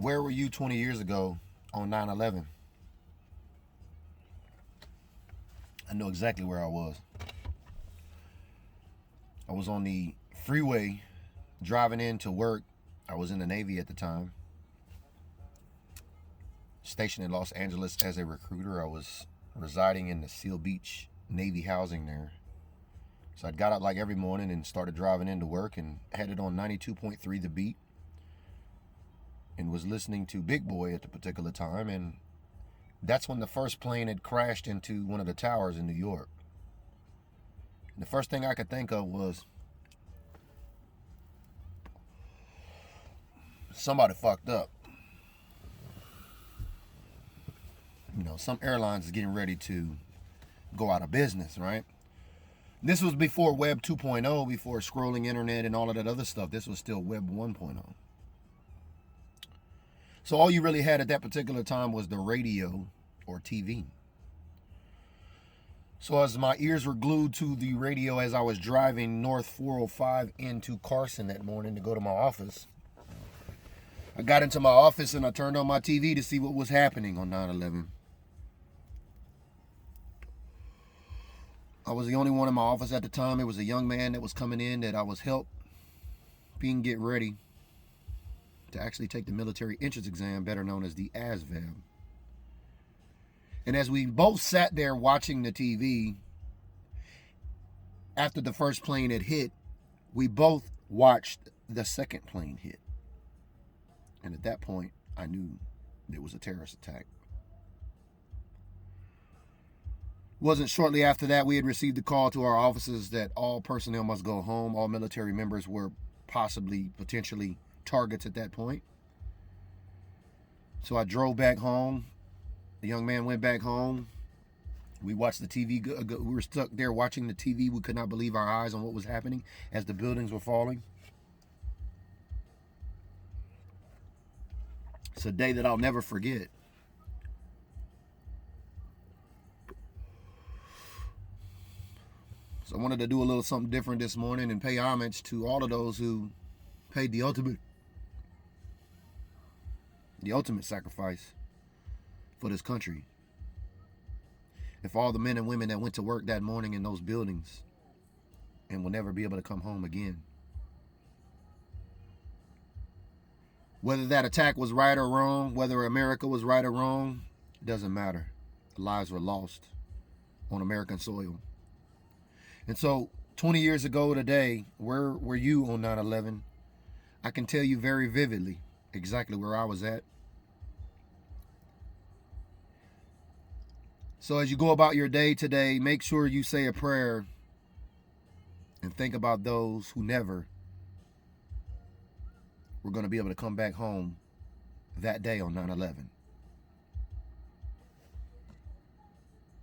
Where were you 20 years ago on 9/11? I know exactly where I was. I was on the freeway driving into work. I was in the Navy at the time, stationed in Los Angeles as a recruiter. I was residing in the Seal Beach Navy housing there. So I got up like every morning and started driving into work and headed on 92.3 The Beat and was listening to Big Boy at the particular time. And that's when the first plane had crashed into one of the towers in New York. And the first thing I could think of was somebody fucked up. You know, some airlines is getting ready to go out of business, right? This was before Web 2.0, before scrolling internet and all of that other stuff. This was still Web 1.0. So all you really had at that particular time was the radio or TV. So as my ears were glued to the radio as I was driving North 405 into Carson that morning to go to my office, I got into my office and I turned on my TV to see what was happening on 9/11. I was the only one in my office at the time. It was a young man that was coming in that I was helping get ready to actually take the military entrance exam, better known as the ASVAB. And as we both sat there watching the TV, after the first plane had hit, we both watched the second plane hit. And at that point, I knew there was a terrorist attack. It wasn't shortly after that we had received a call to our offices that all personnel must go home. All military members were potentially targets at that point. So I drove back home. The young man went back home. We watched the TV. We were stuck there watching the TV. We could not believe our eyes on what was happening as the buildings were falling. It's a day that I'll never forget. So I wanted to do a little something different this morning and pay homage to all of those who paid the ultimate sacrifice for this country. And for all the men and women that went to work that morning in those buildings and will never be able to come home again. Whether that attack was right or wrong, whether America was right or wrong, it doesn't matter. Lives were lost on American soil. And so 20 years ago today, where were you on 9/11? I can tell you very vividly exactly where I was at. So as you go about your day today, make sure you say a prayer and think about those who never were going to be able to come back home that day on 9/11.